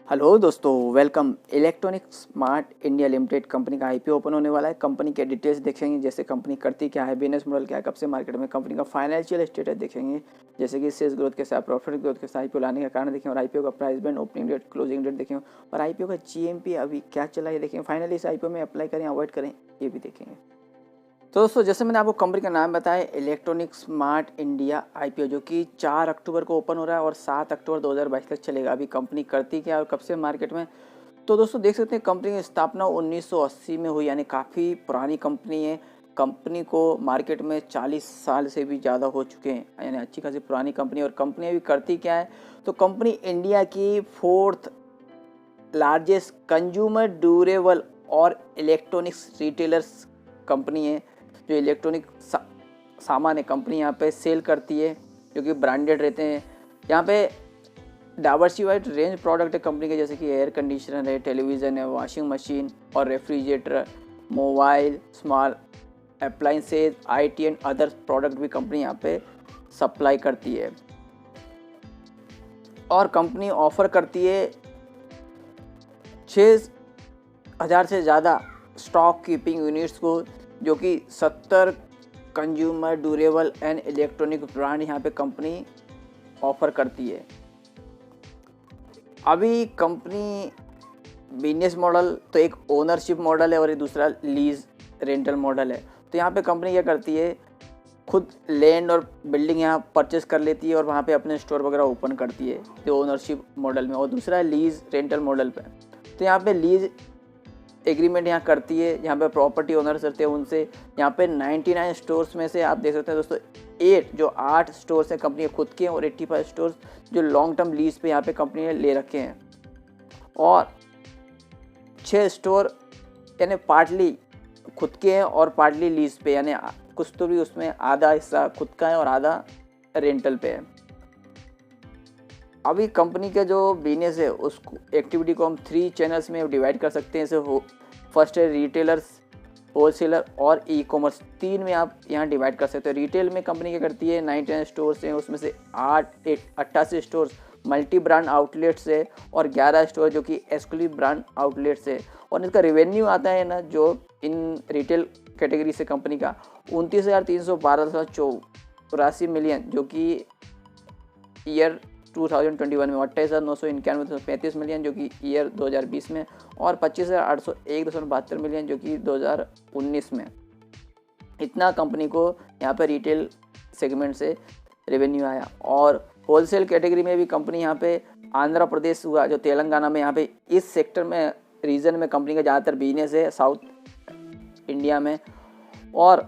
Hello दोस्तों, welcome. Electronic smart India limited company का IPO open होने वाला है। कंपनी के डिटेल्स देखेंगे, जैसे कंपनी करती क्या है, बिजनेस मॉडल क्या है, कब से मार्केट में, कंपनी का फाइनेंशियल स्टेटस देखेंगे, जैसे कि सेल्स ग्रोथ के साथ, प्रॉफिट ग्रोथ के साथ आईपीओ लाने का कारण देखेंगे, और आईपीओ का price band, opening date, closing date देखेंगे, और आईपीओ का जीएमपी अभी क्या चला है देखेंगे। फाइनली इस आईपीओ में अप्लाई करें, अवॉइड करें, ये भी देखेंगे। तो दोस्तों, जैसे मैंने आपको कंपनी का नाम बताया, इलेक्ट्रॉनिक स्मार्ट इंडिया आईपीओ, जो कि 4 अक्टूबर को ओपन हो रहा है और 7 अक्टूबर 2022 तक चलेगा। अभी कंपनी करती क्या है और कब से मार्केट में, तो दोस्तों देख सकते हैं कंपनी की स्थापना 1980 में हुई, यानी काफ़ी पुरानी कंपनी है। कंपनी को मार्केट में 40 साल से भी ज़्यादा हो चुके हैं, यानी अच्छी खासी पुरानी कंपनी। और कंपनी अभी करती क्या है, तो कंपनी इंडिया की 4th लार्जेस्ट कंज्यूमर ड्यूरेबल और इलेक्ट्रॉनिक्स रिटेलर्स कंपनी है। जो इलेक्ट्रॉनिक सामान है, कंपनी यहाँ पे सेल करती है, जो कि ब्रांडेड रहते हैं। यहाँ पे डाइवर्सिफाइड रेंज प्रोडक्ट है कंपनी के, जैसे कि एयर कंडीशनर है, टेलीविज़न है, वॉशिंग मशीन और refrigerator, mobile, small appliances, IT and other product भी कंपनी यहाँ पे सप्लाई करती है। और कंपनी ऑफर करती है 6,000 से ज़्यादा स्टॉक कीपिंग यूनिट्स को, जो कि 70 consumer durable and electronic brand यहाँ पे कंपनी ऑफर करती है। अभी कंपनी बिजनेस मॉडल तो एक ओनरशिप मॉडल है और एक दूसरा लीज रेंटल मॉडल है। तो यहाँ पे कंपनी क्या करती है, खुद लैंड और बिल्डिंग यहाँ परचेस कर लेती है और वहाँ पे अपने स्टोर वगैरह ओपन करती है, जो ओनरशिप मॉडल में, और दूसरा है लीज रेंटल मॉडल पे। तो यहाँ पे लीज एग्रीमेंट यहाँ करती है, यहाँ पे प्रॉपर्टी ओनर्स रहते हैं उनसे। यहाँ पे 99 स्टोर्स में से आप देख सकते हैं दोस्तों, 8 स्टोर्स हैं कंपनी के खुद के, और 85 स्टोर्स जो लॉन्ग टर्म लीज पे यहाँ पे कंपनी ने ले रखे हैं। और 6 स्टोर यानी पार्टली खुद के हैं और पार्टली लीज पे, यानी कुछ तो भी उसमें आधा हिस्सा खुद का है और आधा रेंटल पे है। अभी कंपनी का जो बिजनेस है, उस एक्टिविटी को हम 3 चैनल्स में डिवाइड कर सकते हैं। जैसे फर्स्ट है रिटेलर्स, होलसेलर और ई कॉमर्स, 3 में आप यहाँ डिवाइड कर सकते हो। रिटेल में कंपनी क्या करती है, 99 स्टोर्स हैं, उसमें से 88 स्टोर्स मल्टी ब्रांड आउटलेट्स है और 11 स्टोर जो कि एक्सक्लूसिव ब्रांड आउटलेट्स है। और इसका रेवेन्यू आता है ना, जो इन रिटेल कैटेगरी से कंपनी का 29,312.84 मिलियन, जो कि ईयर 2021 में, 28,991.35 मिलियन जो कि ईयर 2020 में, और 25,801.72 मिलियन जो कि 2019 में। इतना कंपनी को यहाँ पे रिटेल सेगमेंट से रेवेन्यू आया। और होलसेल कैटेगरी में भी कंपनी यहाँ पे आंध्र प्रदेश हुआ, जो तेलंगाना में, यहाँ पे इस सेक्टर में, रीजन में कंपनी का ज़्यादातर बिजनेस है साउथ इंडिया में। और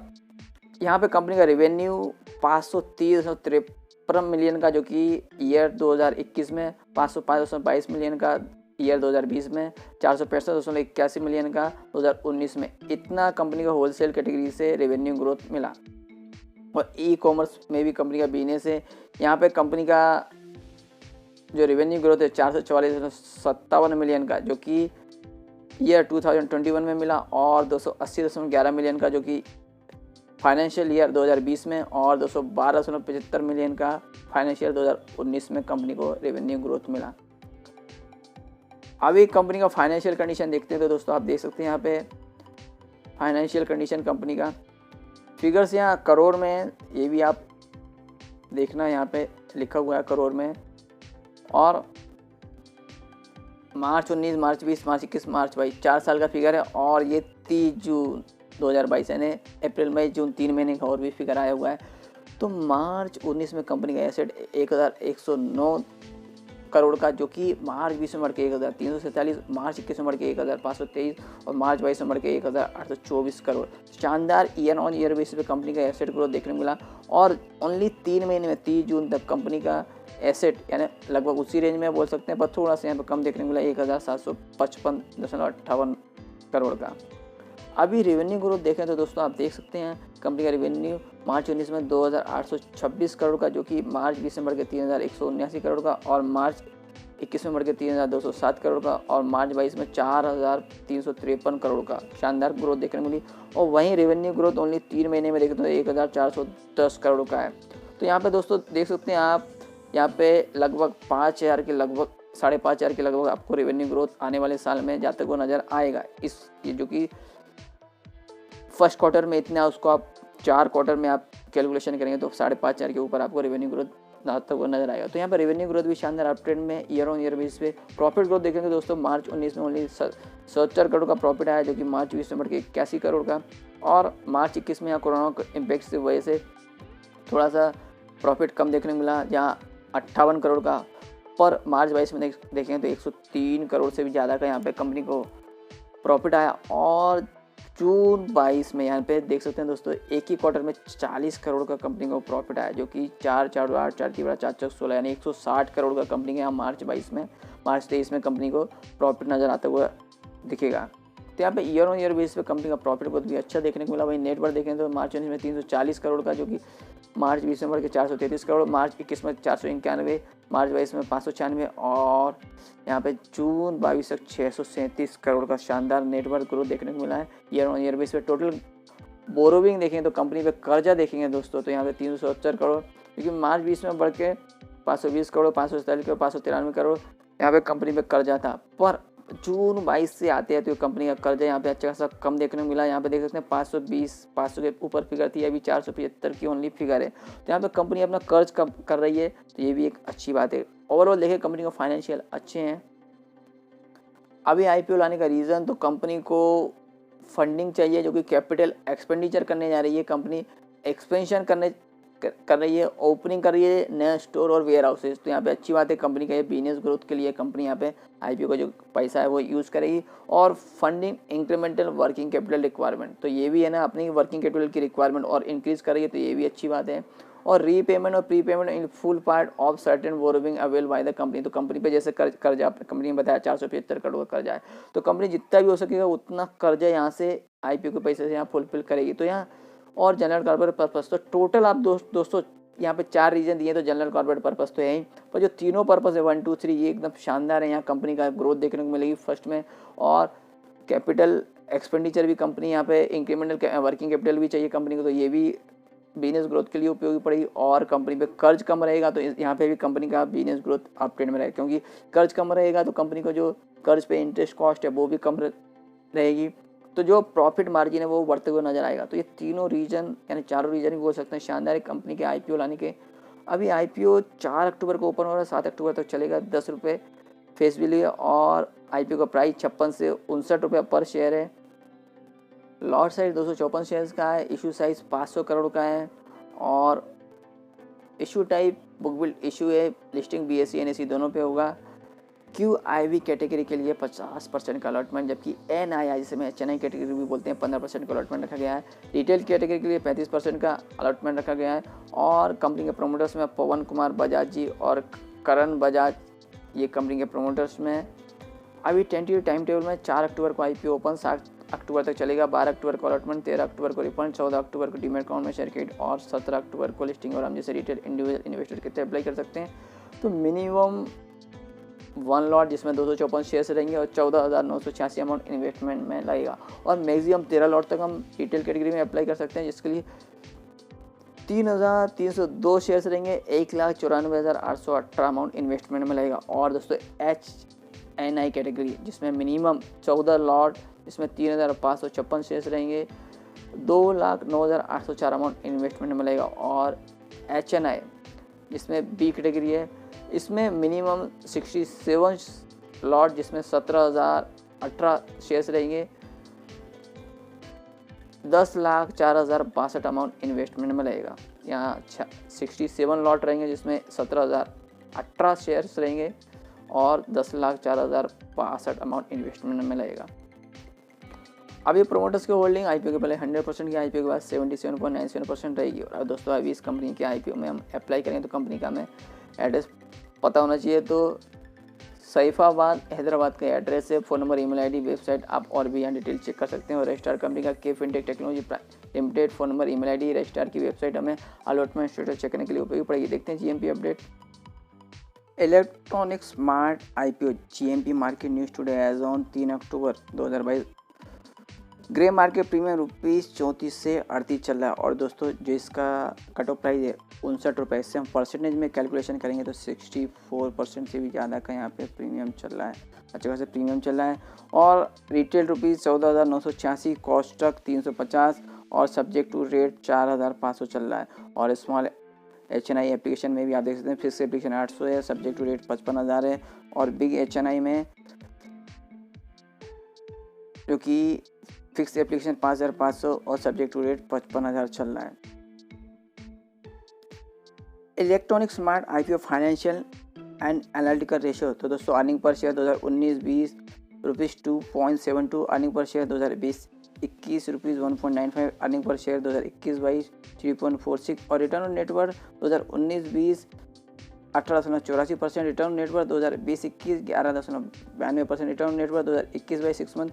यहाँ पे कंपनी का रेवेन्यू 530.53 मिलियन का, जो कि ईयर 2021 में, 505.22 मिलियन का ईयर 2020 में, 465.81 मिलियन का 2019 में। इतना कंपनी का होलसेल कैटेगरी से रेवेन्यू ग्रोथ मिला। और ई कॉमर्स में भी कंपनी का बिजनेस है। यहाँ पे कंपनी का जो रेवेन्यू ग्रोथ है 444.57 मिलियन का, जो कि ईयर 2021 में मिला, और 280.11 मिलियन का जो कि फाइनेंशियल ईयर 2020 में, और 212.75 मिलियन का फाइनेंशियल 2019 में कंपनी को रेवेन्यू ग्रोथ मिला। अभी कंपनी का फाइनेंशियल कंडीशन देखते हैं, तो दोस्तों आप देख सकते हैं यहाँ पे फाइनेंशियल कंडीशन कंपनी का फिगर्स यहाँ करोड़ में है, ये भी आप देखना, यहाँ पे लिखा हुआ है करोड़ में। और मार्च 19, मार्च 20, मार्च 21, मार्च 22, 4 साल का फिगर है। और ये 30 जून 2022, यानी अप्रैल मई जून 3 महीने का और भी फिगर आया हुआ है। तो मार्च 19 में कंपनी का एसेट 1,109 करोड़ का, जो कि मार्च 20 में बढ़ के 1,347, मार्च 21 में बढ़ के 1,523 और मार्च 22 में बढ़ के 1,824 करोड़। शानदार ईयर ऑन ईयर बेसिस पे कंपनी का एसेट ग्रोथ देखने को मिला। और ओनली 3 महीने में 30 जून तक कंपनी का एसेट यानी लगभग उसी रेंज में बोल सकते हैं, पर थोड़ा सा यहाँ पर कम देखने को मिला, 1,755.58 करोड़ का। अभी रेवेन्यू ग्रोथ देखें तो दोस्तों आप देख सकते हैं कंपनी का रेवेन्यू मार्च 19 में 2,826 करोड़ का, जो कि मार्च 20 में बढ़ के 3,179 करोड़ का, और मार्च 21 में बढ़ के 3,207 करोड़ का, और मार्च 22 में 4,353 करोड़ का शानदार ग्रोथ देखने को मिली। और वहीं रेवेन्यू ग्रोथ ओनली 3 महीने में देखें तो 1,410 करोड़ का है। तो यहाँ पे दोस्तों देख सकते हैं आप, यहाँ पे लगभग 5,000 के लगभग 5,500 के लगभग आपको रेवेन्यू ग्रोथ आने वाले साल में जाते हुए नज़र आएगा। ये जो कि फर्स्ट क्वार्टर में इतना, उसको आप 4 क्वार्टर में आप कैलकुलेशन करेंगे तो 5,500 के ऊपर आपको रेवेन्यू ग्रोथ आता हुआ नजर आएगा। तो यहाँ पर रेवेन्यू ग्रोथ भी शानदार अपट्रेंड में ईयर ऑन ईयर बेसिस पे। प्रॉफिट ग्रोथ देखेंगे दोस्तों, मार्च 19 में ओनली 77 करोड़ का प्रॉफिट आया, जो कि मार्च 20 में बढ़ के 81 करोड़ का, और मार्च 21 में यहाँ कोरोना इम्पैक्ट की वजह से थोड़ा सा प्रॉफिट कम देखने को मिला, जहाँ 58 करोड़ का, पर मार्च 22 में देखें तो 103 करोड़ से भी ज़्यादा का यहाँ पे कंपनी को प्रॉफिट आया। और जून 22 में यहाँ पे देख सकते हैं दोस्तों, एक ही क्वार्टर में 40 करोड़ का कंपनी को प्रॉफिट आया, जो कि 4 यानी 160 करोड़ का कंपनी के यहाँ मार्च 23 में कंपनी को प्रॉफिट नज़र आता हुआ दिखेगा। तो यहाँ पे ईयर ऑन ईयर बेस पे कंपनी का प्रॉफिट ग्रोथ भी अच्छा देखने को मिला। वहीं नेटवर्क देखें तो मार्च 19 में 340 करोड़ का, जो कि मार्च 20 में बढ़ के 433 करोड़, मार्च 21 में 491, मार्च 22 में 596, और यहाँ पे जून 22 तक 637 करोड़ का शानदार नेटवर्क ग्रोथ देखने को मिला है ईयर ऑन ईयर बेस पे। टोटल बोरोविंग देखेंगे तो कंपनी पे कर्जा देखेंगे दोस्तों, तो यहाँ पे 370 करोड़, क्योंकि मार्च 20 में बढ़ के 520 करोड़, 547 करोड़, 593 करोड़ यहाँ पे कंपनी पे कर्जा था। पर जून 22 से आते हैं तो कंपनी का कर्जा यहाँ पे अच्छा खासा कम देखने को मिला। यहाँ पे देख सकते हैं 500 के ऊपर फिगर थी, अभी 475 की ओनली फिगर है। तो यहाँ पे कंपनी अपना कर्ज कम कर रही है, तो ये भी एक अच्छी बात है। ओवरऑल देखें कंपनी का फाइनेंशियल अच्छे हैं। अभी IPO लाने का रीज़न, तो कंपनी को फंडिंग चाहिए, जो कि कैपिटल एक्सपेंडिचर करने जा रही है, कंपनी एक्सपेंशन कर रही है, ओपनिंग कर रही है नया स्टोर और वेयर हाउसेज। तो यहाँ पे अच्छी बात है, कंपनी का ये बिजनेस ग्रोथ के लिए कंपनी यहाँ पे IPO का जो पैसा है वो यूज़ करेगी। और funding incremental working capital requirement, तो ये भी है ना, अपनी वर्किंग कैपिटल की रिक्वायरमेंट और इंक्रीज़ कर रही है, तो ये भी अच्छी बात है। और रीपेमेंट और prepayment in full part of certain borrowing avail by the company, तो कंपनी पे जैसे कर्जा कंपनी ने बताया 475 करोड़ का कर्जा है, तो कंपनी जितना भी हो सकेगा उतना कर्जा यहाँ से IPO के पैसे से यहाँ फुलफिल करेगी। तो यहाँ और जनरल कॉर्पोरेट पर्पस, तो टोटल आप दोस्तों यहाँ पे 4 रीजन दिए, तो जनरल कॉर्पोरेट पर्पस तो है ही, पर जो तीनों पर्पस है 1 2 3 ये एकदम शानदार है। यहाँ कंपनी का ग्रोथ देखने को मिलेगी फर्स्ट में, और कैपिटल एक्सपेंडिचर भी कंपनी यहाँ पे इंक्रीमेंटल वर्किंग कैपिटल भी चाहिए कंपनी को, तो ये भी बिजनेस ग्रोथ के लिए उपयोगी पड़ेगी। और कंपनी पे कर्ज कम रहेगा, तो यहाँ पे भी कंपनी का बिजनेस ग्रोथ अप ट्रेंड में रहेगा, क्योंकि कर्ज कम रहेगा तो कंपनी को जो कर्ज पे इंटरेस्ट कॉस्ट है वो भी कम रहेगी, तो जो प्रॉफिट मार्जिन है वो बढ़ते हुए नजर आएगा। तो ये तीनों रीजन यानी चारों रीजन भी बोल सकते हैं शानदार कंपनी के IPO लाने के। अभी IPO 4 अक्टूबर को ओपन हो रहा है, 7 अक्टूबर तक चलेगा। 10 रुपये फेस वैल्यू है, और IPO का प्राइस 56 से 59 रुपये पर शेयर है। लॉट साइज 254 शेयर्स का है, इशू साइज 500 करोड़ का है, और issue type book build issue है, लिस्टिंग BSE NSE दोनों पे होगा। QIB कैटेगरी के लिए 50% का अलॉटमेंट, जबकि NII जिसे में चेन्नई कैटेगरी भी बोलते हैं 15% का अलॉटमेंट रखा गया है। रिटेल कैटेगरी के लिए 35% का अलॉटमेंट रखा गया है। और कंपनी के प्रोमोटर्स में पवन कुमार बजाज जी और करण बजाज, ये कंपनी के प्रोमोटर्स में। अभी टेंटेटिव टाइम टेबल में 4 अक्टूबर को IPO ओपन, 7 अक्टूबर तक चलेगा, 12 अक्टूबर को अलॉटमेंट, 13 अक्टूबर को रिफंड, 14 अक्टूबर को डीमैट अकाउंट में शेयर क्रेडिट, और 17 अक्टूबर को लिस्टिंग। और हम जैसे रिटेल इंडिविजुअल इन्वेस्टर कितने अप्लाई कर सकते हैं, तो मिनिमम 1 लॉट जिसमें 254 शेयर्स रहेंगे, और 14,986 अमाउंट इन्वेस्टमेंट में लगेगा। और मैक्सिमम 13 लॉट तक हम रिटेल कैटेगरी में अप्लाई कर सकते हैं, जिसके लिए 3,302 शेयर्स रहेंगे, 1,94,818 अमाउंट इन्वेस्टमेंट में लगेगा। और दोस्तों HNI कैटेगरी जिसमें मिनिमम 14 लॉट, जिसमें 3,556 शेयर्स रहेंगे, 2,09,804 अमाउंट इन्वेस्टमेंट में लगेगा। और HNI जिसमें B कैटेगरी है, इसमें मिनिमम 67 लॉट, जिसमें 17,018 शेयर्स रहेंगे, 10,04,062 अमाउंट इन्वेस्टमेंट में लगेगा। यहाँ 67 लॉट रहेंगे, जिसमें 17,018 शेयर्स रहेंगे, और 10,04,062 अमाउंट इन्वेस्टमेंट में लगेगा। अभी प्रोमोटर्स की होल्डिंग IPO के पहले 100% की, IPO के बाद 77.97% रहेगी। और दोस्तों अभी इस कंपनी के IPO में हम अप्लाई करेंगे तो कंपनी का हमें एड्रेस पता होना चाहिए। तो सैफाबाद हैदराबाद का एड्रेस है, phone number, email ID, website आप और भी यहाँ डिटेल चेक कर सकते हैं। और रजिस्टार कंपनी का के fintech technology limited, phone number, email ID, registrar की वेबसाइट हमें अलॉटमेंट स्टेटस चेक करने के लिए उपयोगी पड़ेगी। देखते हैं GMP update. Electronic smart IPO GMP market news today as on 3 October 2022 grey market premium ₹34 से 38 चल रहा है। और दोस्तों जो इसका कट ऑफ प्राइस है ₹59, इससे हम परसेंटेज में कैलकुलेशन करेंगे तो 64% से भी ज़्यादा का यहाँ पे प्रीमियम चल रहा है, अच्छे खासे प्रीमियम चल रहा है। और रिटेल ₹14,986, कॉस्टक 350 और सब्जेक्ट टू रेट 4,500 चल रहा है। और स्मॉल HNI एप्लीकेशन में भी आप देख सकते हैं फिक्स एप्लीकेशन 800 है, सब्जेक्ट टू रेट 55,000 है। और बिग HNI में जो कि फिक्स एप्लीकेशन 5,500 और सब्जेक्ट टू रेट 55,000 चल रहा है। Electronic smart IPO financial and analytical ratio, तो दोस्तों earning per share 2019-20 ₹2.72, earning per share 2020-21 ₹1.95, earning per share 2021-22 3.46 और return on net worth 2019-20 18.84%, return on net worth 2020-21 11.92%, return on net worth 2021-22 6 month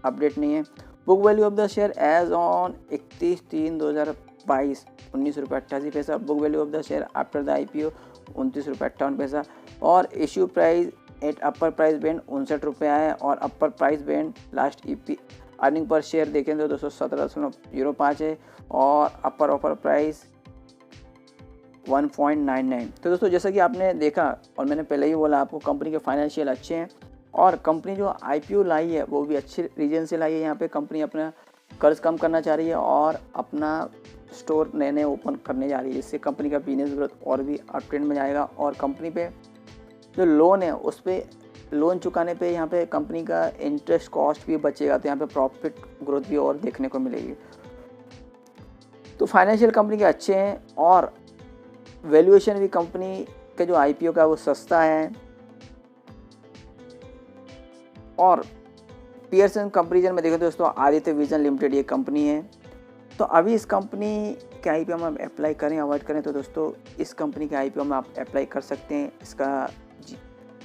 update नहीं है। Book value of the share as on 31/3/2022 ₹19.88, book value of the share after the IPO ₹29.58 और issue price at upper price band ₹59 है और upper price band last EP earning per share देखें तो 217.05 है और अपर offer price 1.99। तो दोस्तों जैसा कि आपने देखा और मैंने पहले ही बोला आपको, कंपनी के फाइनेंशियल अच्छे हैं और कंपनी जो IPO लाई है वो भी अच्छे रीजन से लाई है। यहाँ पे कंपनी अपना कर्ज कम करना चाह रही है और अपना स्टोर नए ओपन करने जा रही है, जिससे कंपनी का बिजनेस ग्रोथ और भी अप ट्रेंड में जाएगा। और कंपनी पे जो लोन है उस पर लोन चुकाने पे यहाँ पे कंपनी का इंटरेस्ट कॉस्ट भी बचेगा, तो यहाँ पे प्रॉफिट ग्रोथ भी और देखने को मिलेगी। तो फाइनेंशियल कंपनी के अच्छे हैं और वैल्यूएशन भी कंपनी के जो IPO का वो सस्ता है और पीयरसन कंपैरिजन में देखें तो दोस्तों आदित्य विजन लिमिटेड ये कंपनी है। तो अभी इस कंपनी के IPO में आप अप्लाई करें अवॉइड करें तो दोस्तों इस कंपनी के IPO में आप अप्लाई कर सकते हैं। इसका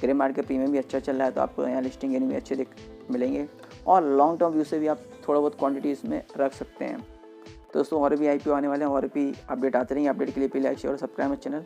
ग्रे मार्केट प्रीमियम भी अच्छा चल रहा है, तो आपको यहाँ लिस्टिंग भी अच्छे मिलेंगे और लॉन्ग टर्म व्यू से भी आप थोड़ा बहुत क्वांटिटी इसमें रख सकते हैं। तो दोस्तों और भी IPO आने वाले हैं और भी अपडेट आते रहेंगे। अपडेट के लिए प्लीज लाइक शेयर और सब्सक्राइब चैनल।